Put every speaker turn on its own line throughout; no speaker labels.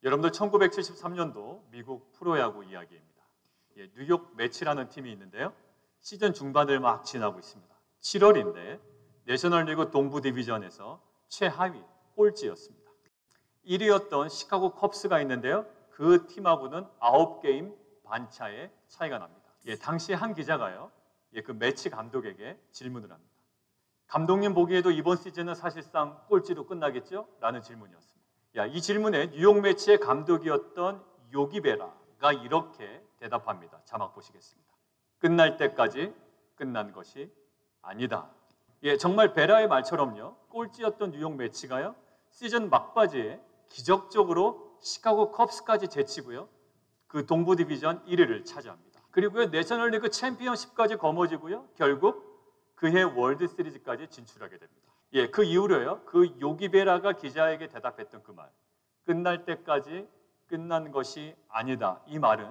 여러분들 1973년도 미국 프로야구 이야기입니다. 뉴욕 매치라는 팀이 있는데요. 시즌 중반을 막 지나고 있습니다. 7월인데 내셔널리그 동부 디비전에서 최하위 꼴찌였습니다. 1위였던 시카고 컵스가 있는데요. 그 팀하고는 9게임 반차의 차이가 납니다. 당시 한 기자가요. 그 매치 감독에게 질문을 합니다. 감독님 보기에도 이번 시즌은 사실상 꼴찌로 끝나겠죠? 라는 질문이었습니다. 이 질문에 뉴욕 매치의 감독이었던 요기 베라가 이렇게 대답합니다. 자막 보시겠습니다. 끝날 때까지 끝난 것이 아니다. 정말 베라의 말처럼요. 꼴찌였던 뉴욕 매치가요. 시즌 막바지에 기적적으로 시카고 컵스까지 제치고요. 그 동부 디비전 1위를 차지합니다. 그리고 내셔널리그 챔피언십까지 거머쥐고요. 결국 그해 월드 시리즈까지 진출하게 됩니다. 그 이후로요. 그 요기 베라가 기자에게 대답했던 그 말, 끝날 때까지 끝난 것이 아니다. 이 말은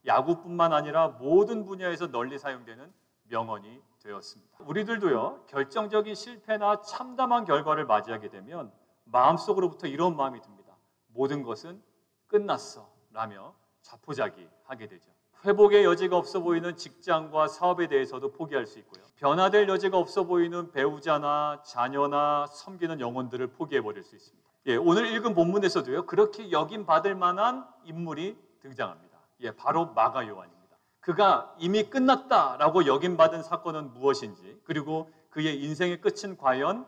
야구뿐만 아니라 모든 분야에서 널리 사용되는 명언이 되었습니다. 우리들도요. 결정적인 실패나 참담한 결과를 맞이하게 되면 마음속으로부터 이런 마음이 듭니다. 모든 것은 끝났어 라며 자포자기하게 되죠. 회복의 여지가 없어 보이는 직장과 사업에 대해서도 포기할 수 있고요. 변화될 여지가 없어 보이는 배우자나 자녀나 섬기는 영혼들을 포기해버릴 수 있습니다. 오늘 읽은 본문에서도요. 그렇게 여김받을 만한 인물이 등장합니다. 바로 마가 요한입니다. 그가 이미 끝났다라고 여김받은 사건은 무엇인지, 그리고 그의 인생의 끝은 과연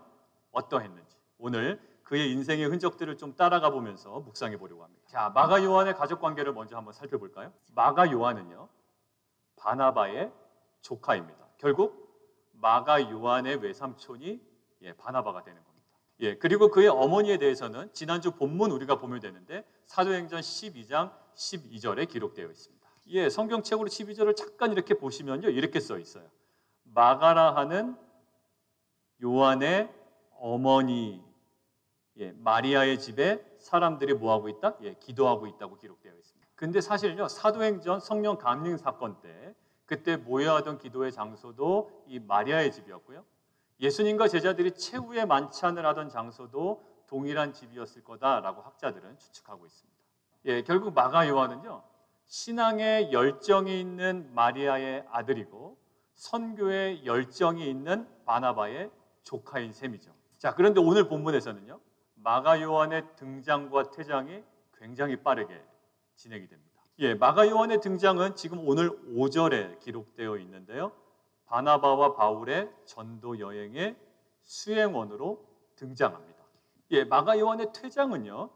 어떠했는지 오늘 그의 인생의 흔적들을 좀 따라가 보면서 묵상해 보려고 합니다. 자, 마가 요한의 가족 관계를 먼저 한번 살펴볼까요? 마가 요한은요. 바나바의 조카입니다. 결국 마가 요한의 외삼촌이 바나바가 되는 겁니다. 그리고 그의 어머니에 대해서는 지난주 본문 우리가 보면 되는데 사도행전 12장 12절에 기록되어 있습니다. 성경책으로 12절을 잠깐 이렇게 보시면요. 이렇게 써 있어요. 마가라 하는 요한의 어머니 마리아의 집에 사람들이 뭐하고 있다? 기도하고 있다고 기록되어 있습니다. 근데 사실요. 사도행전 성령 감림 사건 때 그때 모여하던 기도의 장소도 이 마리아의 집이었고요. 예수님과 제자들이 최후의 만찬을 하던 장소도 동일한 집이었을 거다라고 학자들은 추측하고 있습니다. 결국 마가 요한은요. 신앙에 열정이 있는 마리아의 아들이고 선교에 열정이 있는 바나바의 조카인 셈이죠. 자, 그런데 오늘 본문에서는요. 마가 요한의 등장과 퇴장이 굉장히 빠르게 진행이 됩니다. 마가 요한의 등장은 지금 오늘 5절에 기록되어 있는데요. 바나바와 바울의 전도 여행의 수행원으로 등장합니다. 마가 요한의 퇴장은요.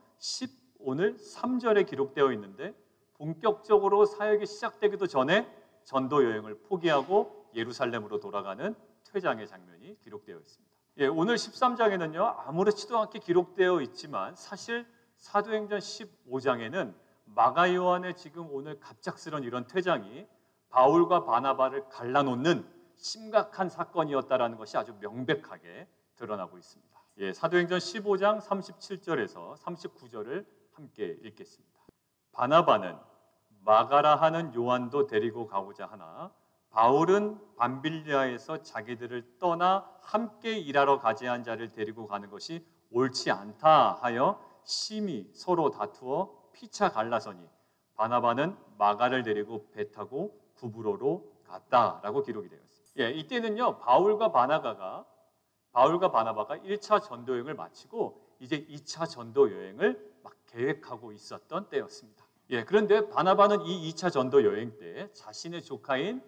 오늘 3절에 기록되어 있는데 본격적으로 사역이 시작되기도 전에 전도 여행을 포기하고 예루살렘으로 돌아가는 퇴장의 장면이 기록되어 있습니다. 오늘 13장에는요. 아무렇지도 않게 기록되어 있지만 사실 사도행전 15장에는 마가 요한의 지금 오늘 갑작스런 이런 퇴장이 바울과 바나바를 갈라놓는 심각한 사건이었다라는 것이 아주 명백하게 드러나고 있습니다. 사도행전 15장 37절에서 39절을 함께 읽겠습니다. 바나바는 마가라 하는 요한도 데리고 가고자 하나 바울은 밤빌리아에서 자기들을 떠나 함께 일하러 가지한 자를 데리고 가는 것이 옳지 않다 하여 심히 서로 다투어 피차 갈라서니 바나바는 마가를 데리고 배 타고 구브로로 갔다라고 기록이 되어 있습니다. 이때는요. 바울과 바나바가 1차 전도 여행을 마치고 이제 2차 전도 여행을 막 계획하고 있었던 때였습니다. 그런데 바나바는 이 2차 전도 여행 때 자신의 조카인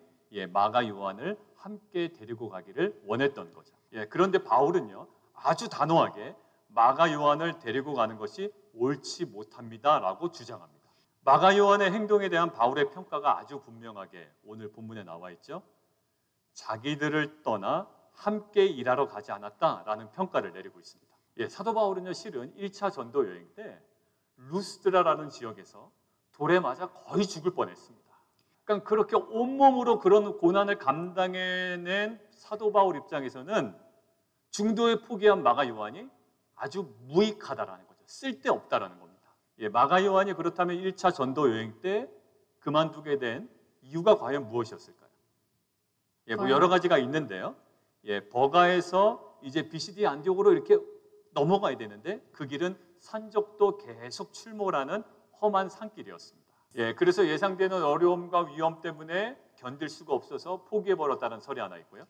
마가 요한을 함께 데리고 가기를 원했던 거죠. 그런데 바울은요. 아주 단호하게 마가 요한을 데리고 가는 것이 옳지 못합니다라고 주장합니다. 마가 요한의 행동에 대한 바울의 평가가 아주 분명하게 오늘 본문에 나와 있죠. 자기들을 떠나 함께 일하러 가지 않았다라는 평가를 내리고 있습니다. 사도 바울은요. 실은 1차 전도 여행 때 루스드라라는 지역에서 돌에 맞아 거의 죽을 뻔했습니다. 그러니까 그렇게 온몸으로 그런 고난을 감당해낸 사도 바울 입장에서는 중도에 포기한 마가 요한이 아주 무익하다라는 거죠. 쓸데없다라는 겁니다. 마가 요한이 그렇다면 1차 전도 여행 때 그만두게 된 이유가 과연 무엇이었을까요? 뭐 여러 가지가 있는데요. 버가에서 이제 비시디 안디옥으로 이렇게 넘어가야 되는데 그 길은 산적도 계속 출몰하는 험한 산길이었습니다. 그래서 예상되는 어려움과 위험 때문에 견딜 수가 없어서 포기해버렸다는 설이 하나 있고요.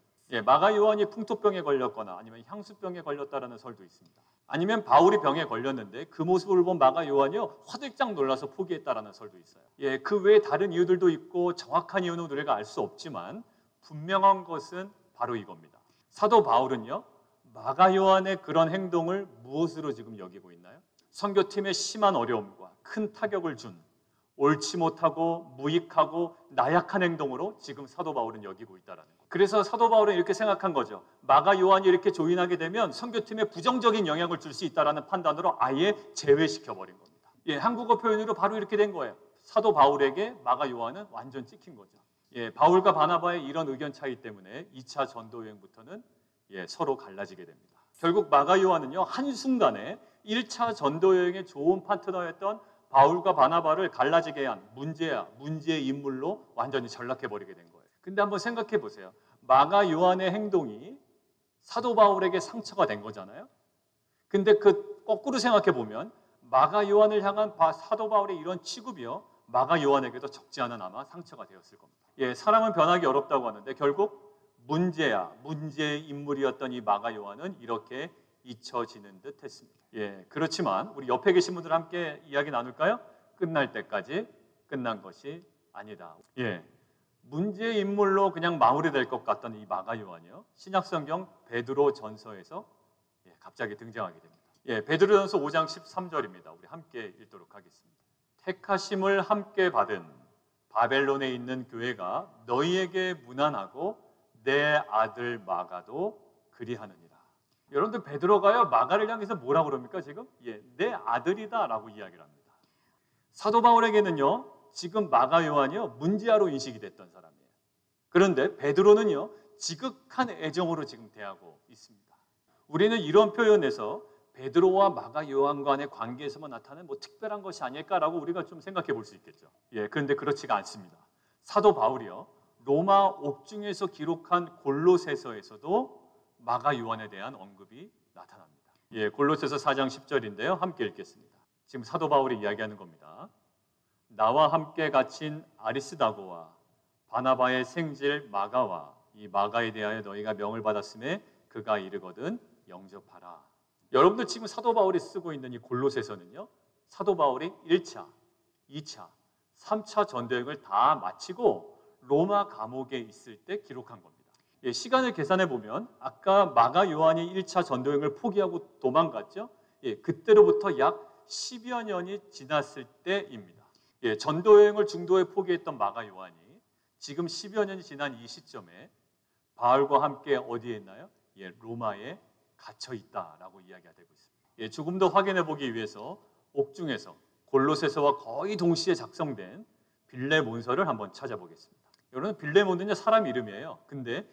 마가 요한이 풍토병에 걸렸거나 아니면 향수병에 걸렸다는 설도 있습니다. 아니면 바울이 병에 걸렸는데 그 모습을 본 마가 요한이요 화들짝 놀라서 포기했다라는 설도 있어요. 그 외에 다른 이유들도 있고 정확한 이유는 우리가 알 수 없지만 분명한 것은 바로 이겁니다. 사도 바울은요 마가 요한의 그런 행동을 무엇으로 지금 여기고 있나요? 선교팀에 심한 어려움과 큰 타격을 준 옳지 못하고 무익하고 나약한 행동으로 지금 사도 바울은 여기고 있다는 거예요. 그래서 사도 바울은 이렇게 생각한 거죠. 마가 요한이 이렇게 조인하게 되면 선교팀에 부정적인 영향을 줄 수 있다는 판단으로 아예 제외시켜버린 겁니다. 한국어 표현으로 바로 이렇게 된 거예요. 사도 바울에게 마가 요한은 완전 찍힌 거죠. 바울과 바나바의 이런 의견 차이 때문에 2차 전도 여행부터는 서로 갈라지게 됩니다. 결국 마가 요한은요 한순간에 1차 전도 여행의 좋은 파트너였던 바울과 바나바를 갈라지게 한 문제의 인물로 완전히 전락해버리게 된 거예요. 근데 한번 생각해 보세요. 마가 요한의 행동이 사도 바울에게 상처가 된 거잖아요. 근데 거꾸로 생각해 보면 마가 요한을 향한 사도 바울의 이런 취급이요 마가 요한에게도 적지 않은 아마 상처가 되었을 겁니다. 사람은 변하기 어렵다고 하는데 결국 문제의 인물이었던 이 마가 요한은 이렇게 잊혀지는 듯 했습니다. 그렇지만 우리 옆에 계신 분들 함께 이야기 나눌까요? 끝날 때까지 끝난 것이 아니다. 문제의 인물로 그냥 마무리될 것 같던 이 마가 요한이요. 신약성경 베드로 전서에서 갑자기 등장하게 됩니다. 베드로전서 5장 13절입니다. 우리 함께 읽도록 하겠습니다. 택하심을 함께 받은 바벨론에 있는 교회가 너희에게 문안하고 내 아들 마가도 그리하느니라. 여러분들 베드로가요 마가를 향해서 뭐라고 그럽니까 지금? 내 아들이다라고 이야기를 합니다. 사도 바울에게는요 지금 마가 요한이요 문제아로 인식이 됐던 사람이에요. 그런데 베드로는요 지극한 애정으로 지금 대하고 있습니다. 우리는 이런 표현에서 베드로와 마가 요한 간의 관계에서만 나타나는 특별한 것이 아닐까라고 우리가 좀 생각해 볼 수 있겠죠. 그런데 그렇지가 않습니다. 사도 바울이요 로마 옥중에서 기록한 골로새서에서도 마가 요한에 대한 언급이 나타납니다. 골로새서 4장 10절인데요. 함께 읽겠습니다. 지금 사도 바울이 이야기하는 겁니다. 나와 함께 갇힌 아리스다고와 바나바의 생질 마가와 이 마가에 대하여 너희가 명을 받았음에 그가 이르거든 영접하라. 여러분들 지금 사도 바울이 쓰고 있는 이 골로새서는요. 사도 바울이 1차, 2차, 3차 전도여행을 다 마치고 로마 감옥에 있을 때 기록한 겁니다. 시간을 계산해 보면 아까 마가 요한이 1차 전도여행을 포기하고 도망갔죠. 그때로부터 약 10여 년이 지났을 때입니다. 전도여행을 중도에 포기했던 마가 요한이 지금 10여 년이 지난 이 시점에 바울과 함께 어디에 있나요? 로마에 갇혀 있다라고 이야기가 되고 있습니다. 조금 더 확인해 보기 위해서 옥중에서 골로새서와 거의 동시에 작성된 빌레몬서를 한번 찾아보겠습니다. 여러분 빌레몬은요 사람 이름이에요. 근데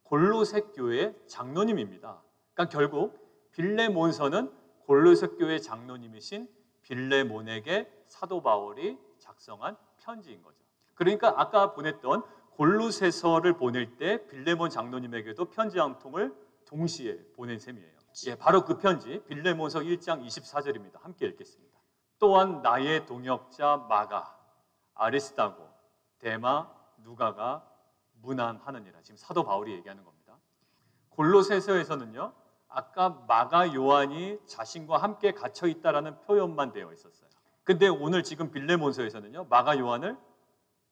골로새 교회의 장로님입니다. 그러니까 결국 빌레몬서는 골로새 교회의 장로님이신 빌레몬에게 사도 바울이 작성한 편지인 거죠. 그러니까 아까 보냈던 골로새서를 보낼 때 빌레몬 장로님에게도 편지 한 통을 동시에 보낸 셈이에요. 바로 그 편지 빌레몬서 1장 24절입니다. 함께 읽겠습니다. 또한 나의 동역자 마가, 아리스다고, 데마, 누가가 문안하느니라. 지금 사도 바울이 얘기하는 겁니다. 골로새서에서는요. 아까 마가 요한이 자신과 함께 갇혀 있다라는 표현만 되어 있었어요. 근데 오늘 지금 빌레몬서에서는요. 마가 요한을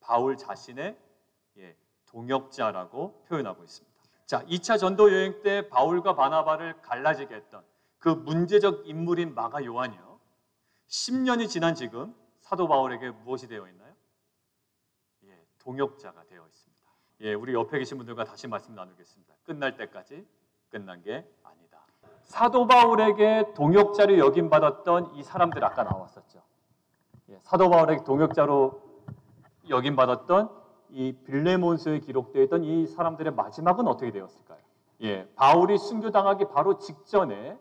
바울 자신의 동역자라고 표현하고 있습니다. 자, 2차 전도 여행 때 바울과 바나바를 갈라지게 했던 그 문제적 인물인 마가 요한이요. 10년이 지난 지금 사도 바울에게 무엇이 되어 있나요? 동역자가 되어 있습니다. 우리 옆에 계신 분들과 다시 말씀 나누겠습니다. 끝날 때까지 끝난 게 아니다. 사도 바울에게 동역자로 여김받았던 이 사람들 아까 나왔었죠. 사도 바울에게 동역자로 여김받았던 이 빌레몬서에 기록되어 있던 이 사람들의 마지막은 어떻게 되었을까요? 바울이 순교당하기 바로 직전에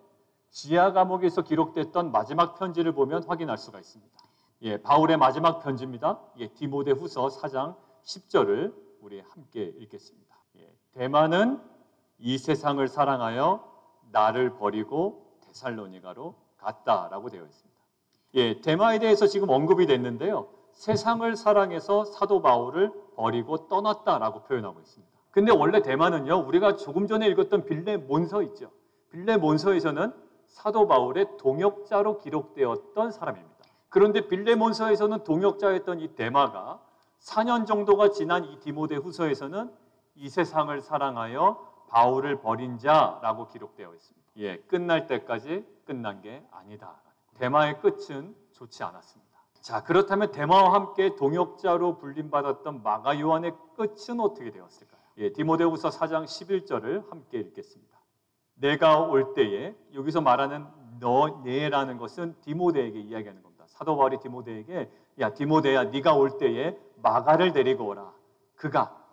지하 감옥에서 기록됐던 마지막 편지를 보면 확인할 수가 있습니다. 바울의 마지막 편지입니다. 디모데후서 4장 10절을 우리 함께 읽겠습니다. 데마는 이 세상을 사랑하여 나를 버리고 데살로니가로 갔다라고 되어 있습니다. 데마에 대해서 지금 언급이 됐는데요. 세상을 사랑해서 사도 바울을 버리고 떠났다라고 표현하고 있습니다. 근데 원래 데마는요, 우리가 조금 전에 읽었던 빌레몬서 있죠. 빌레몬서에서는 사도 바울의 동역자로 기록되었던 사람입니다. 그런데 빌레몬서에서는 동역자였던 이 데마가 4년 정도가 지난 이 디모데후서에서는 이 세상을 사랑하여 바울을 버린 자라고 기록되어 있습니다. 끝날 때까지 끝난 게 아니다. 데마의 끝은 좋지 않았습니다. 자, 그렇다면 데마와 함께 동역자로 불림받았던 마가 요한의 끝은 어떻게 되었을까요? 디모데후서 4장 11절을 함께 읽겠습니다. 내가 올 때에, 여기서 말하는 너네라는 것은 디모데에게 이야기하는 겁니다. 사도 바울이 디모데에게, 야 디모데야, 네가 올 때에 마가를 데리고 오라.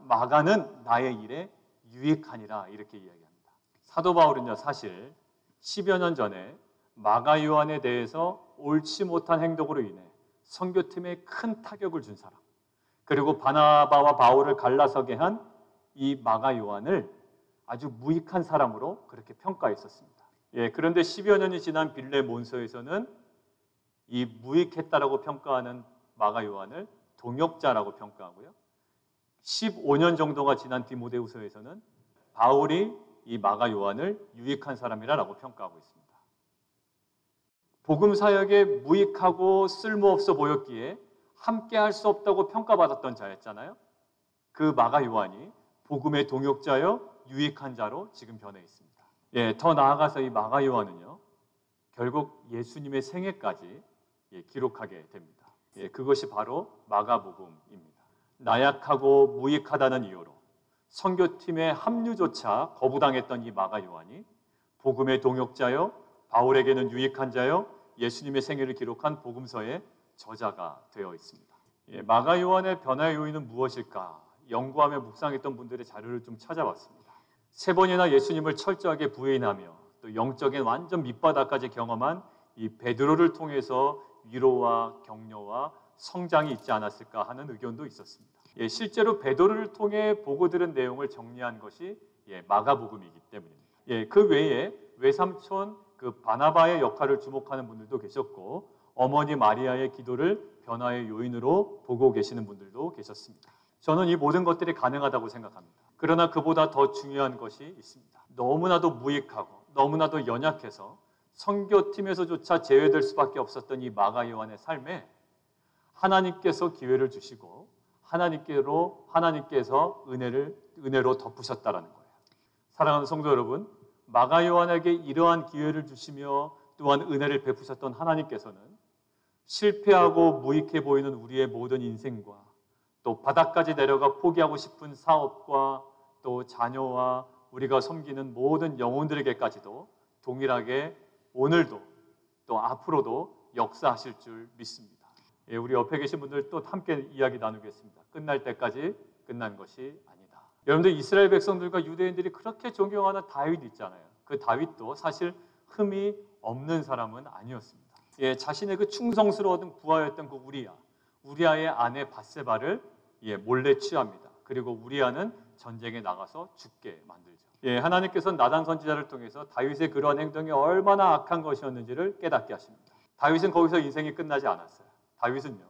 마가는 나의 일에 유익하니라, 이렇게 이야기합니다. 사도 바울은요, 사실 10여 년 전에 마가 요한에 대해서 옳지 못한 행동으로 인해 선교팀에 큰 타격을 준 사람, 그리고 바나바와 바울을 갈라서게 한 이 마가 요한을 아주 무익한 사람으로 그렇게 평가했었습니다. 그런데 10여 년이 지난 빌레몬서에서는 이 무익했다라고 평가하는 마가 요한을 동역자라고 평가하고요. 15년 정도가 지난 디모데후서에서는 바울이 이 마가 요한을 유익한 사람이라고 평가하고 있습니다. 복음 사역에 무익하고 쓸모없어 보였기에 함께 할 수 없다고 평가받았던 자였잖아요. 그 마가 요한이 복음의 동역자여 유익한 자로 지금 변해 있습니다. 더 나아가서 이 마가 요한은요, 결국 예수님의 생애까지 기록하게 됩니다. 그것이 바로 마가복음입니다. 나약하고 무익하다는 이유로 선교팀의 합류조차 거부당했던 이 마가 요한이 복음의 동역자여 바울에게는 유익한 자여 예수님의 생애를 기록한 복음서의 저자가 되어 있습니다. 마가 요한의 변화의 요인은 무엇일까? 연구하며 묵상했던 분들의 자료를 좀 찾아봤습니다. 3번이나 예수님을 철저하게 부인하며 또 영적인 완전 밑바닥까지 경험한 이 베드로를 통해서 위로와 격려와 성장이 있지 않았을까 하는 의견도 있었습니다. 실제로 베드로를 통해 보고 들은 내용을 정리한 것이 마가복음이기 때문입니다. 그 외에 외삼촌 그 바나바의 역할을 주목하는 분들도 계셨고, 어머니 마리아의 기도를 변화의 요인으로 보고 계시는 분들도 계셨습니다. 저는 이 모든 것들이 가능하다고 생각합니다. 그러나 그보다 더 중요한 것이 있습니다. 너무나도 무익하고 너무나도 연약해서 선교팀에서조차 제외될 수밖에 없었던 이 마가 요한의 삶에 하나님께서 기회를 주시고 하나님께서 은혜로 덮으셨다라는 거예요. 사랑하는 성도 여러분, 마가 요한에게 이러한 기회를 주시며 또한 은혜를 베푸셨던 하나님께서는 실패하고 무익해 보이는 우리의 모든 인생과 또 바닥까지 내려가 포기하고 싶은 사업과 또 자녀와 우리가 섬기는 모든 영혼들에게까지도 동일하게 오늘도 또 앞으로도 역사하실 줄 믿습니다. 우리 옆에 계신 분들 또 함께 이야기 나누겠습니다. 끝날 때까지 끝난 것이 아니다. 여러분들, 이스라엘 백성들과 유대인들이 그렇게 존경하는 다윗 있잖아요. 그 다윗도 사실 흠이 없는 사람은 아니었습니다. 자신의 그 충성스러운 부하였던 그 우리아의 아내 밧세바를 몰래 취합니다. 그리고 우리아는 전쟁에 나가서 죽게 만들죠. 하나님께서는 나단 선지자를 통해서 다윗의 그러한 행동이 얼마나 악한 것이었는지를 깨닫게 하십니다. 다윗은 거기서 인생이 끝나지 않았어요. 다윗은요,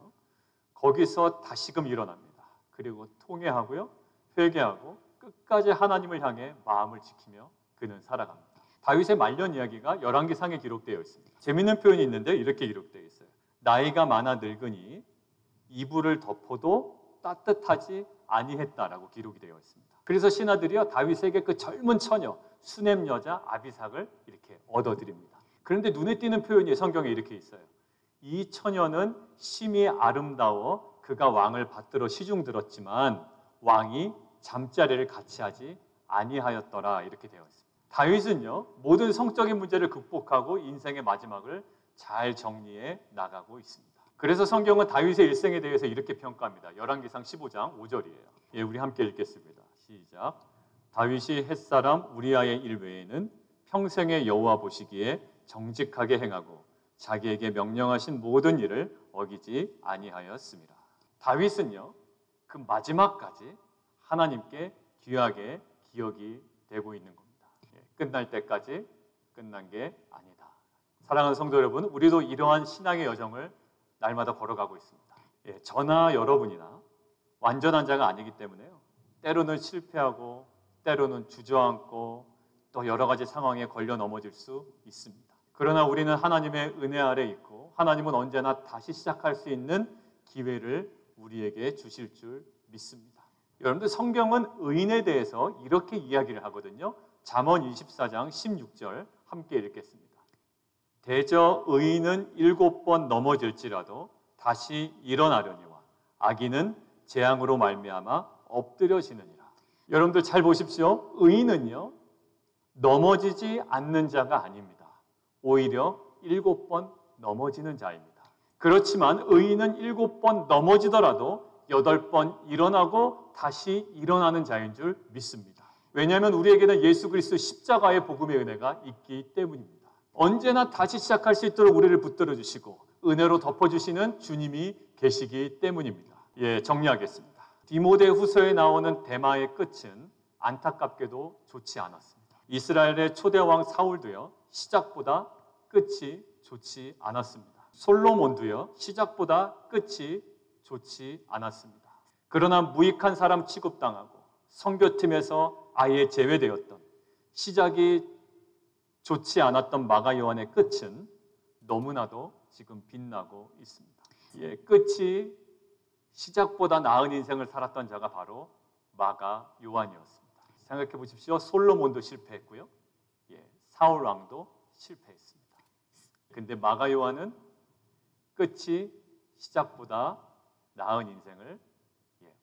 거기서 다시금 일어납니다. 그리고 통회하고요, 회개하고 끝까지 하나님을 향해 마음을 지키며 그는 살아갑니다. 다윗의 말년 이야기가 열왕기상에 기록되어 있습니다. 재미있는 표현이 있는데 이렇게 기록되어 있어요. 나이가 많아 늙으니 이불을 덮어도 따뜻하지 아니했다라고 기록이 되어 있습니다. 그래서 신하들이요, 다윗에게 그 젊은 처녀 수넴 여자 아비삭을 이렇게 얻어드립니다. 그런데 눈에 띄는 표현이 성경에 이렇게 있어요. 이 처녀는 심히 아름다워 그가 왕을 받들어 시중 들었지만 왕이 잠자리를 같이 하지 아니하였더라, 이렇게 되어 있습니다. 다윗은요, 모든 성적인 문제를 극복하고 인생의 마지막을 잘 정리해 나가고 있습니다. 그래서 성경은 다윗의 일생에 대해서 이렇게 평가합니다. 열왕기상 15장 5절이에요. 우리 함께 읽겠습니다. 시작. 다윗이 햇사람 우리아의 일 외에는 평생의 여호와 보시기에 정직하게 행하고 자기에게 명령하신 모든 일을 어기지 아니하였습니다. 다윗은요, 그 마지막까지 하나님께 귀하게 기억이 되고 있는 겁니다. 끝날 때까지 끝난 게 아니다. 사랑하는 성도 여러분, 우리도 이러한 신앙의 여정을 날마다 걸어가고 있습니다. 저나 여러분이나 완전한 자가 아니기 때문에요. 때로는 실패하고 때로는 주저앉고 또 여러 가지 상황에 걸려 넘어질 수 있습니다. 그러나 우리는 하나님의 은혜 아래 있고 하나님은 언제나 다시 시작할 수 있는 기회를 우리에게 주실 줄 믿습니다. 여러분들 성경은 의인에 대해서 이렇게 이야기를 하거든요. 잠언 24장 16절 함께 읽겠습니다. 대저 의인은 7번 넘어질지라도 다시 일어나려니와 악인은 재앙으로 말미암아 엎드려지느니라. 여러분들 잘 보십시오. 의인은요 넘어지지 않는 자가 아닙니다. 오히려 7번 넘어지는 자입니다. 그렇지만 의인은 7번 넘어지더라도 8번 일어나고 다시 일어나는 자인 줄 믿습니다. 왜냐하면 우리에게는 예수 그리스도 십자가의 복음의 은혜가 있기 때문입니다. 언제나 다시 시작할 수 있도록 우리를 붙들어 주시고 은혜로 덮어주시는 주님이 계시기 때문입니다. 정리하겠습니다. 디모데 후서에 나오는 데마의 끝은 안타깝게도 좋지 않았습니다. 이스라엘의 초대왕 사울도요 시작보다 끝이 좋지 않았습니다. 솔로몬도요 시작보다 끝이 좋지 않았습니다. 그러나 무익한 사람 취급당하고 선교팀에서 아예 제외되었던 시작이 좋지 않았던 마가 요한의 끝은 너무나도 지금 빛나고 있습니다. 끝이 시작보다 나은 인생을 살았던 자가 바로 마가 요한이었습니다. 생각해 보십시오. 솔로몬도 실패했고요. 사울 왕도 실패했습니다. 근데 마가 요한은 끝이 시작보다 나은 인생을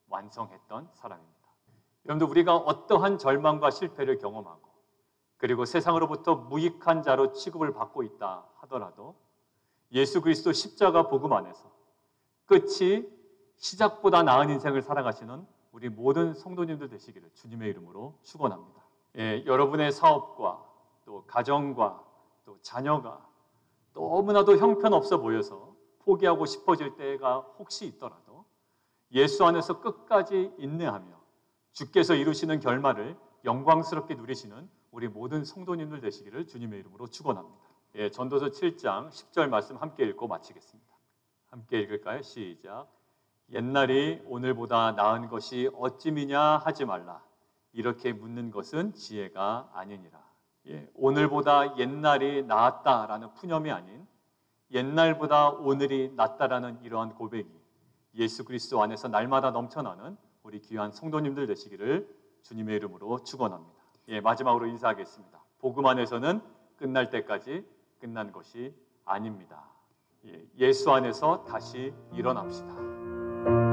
완성했던 사람입니다. 여러분들 우리가 어떠한 절망과 실패를 경험하고 그리고 세상으로부터 무익한 자로 취급을 받고 있다 하더라도 예수 그리스도 십자가 복음 안에서 끝이 시작보다 나은 인생을 살아가시는 우리 모든 성도님들 되시기를 주님의 이름으로 축원합니다. 여러분의 사업과 또 가정과 또 자녀가 너무나도 형편없어 보여서 포기하고 싶어질 때가 혹시 있더라도 예수 안에서 끝까지 인내하며 주께서 이루시는 결말을 영광스럽게 누리시는 우리 모든 성도님들 되시기를 주님의 이름으로 축원합니다. 전도서 7장 10절 말씀 함께 읽고 마치겠습니다. 함께 읽을까요? 시작. 옛날이 오늘보다 나은 것이 어찌미냐 하지 말라. 이렇게 묻는 것은 지혜가 아니니라. 오늘보다 옛날이 나았다라는 푸념이 아닌 옛날보다 오늘이 낫다라는 이러한 고백이 예수 그리스도 안에서 날마다 넘쳐나는 우리 귀한 성도님들 되시기를 주님의 이름으로 축원합니다. 마지막으로 인사하겠습니다. 복음 안에서는 끝날 때까지 끝난 것이 아닙니다. 예수 안에서 다시 일어납시다.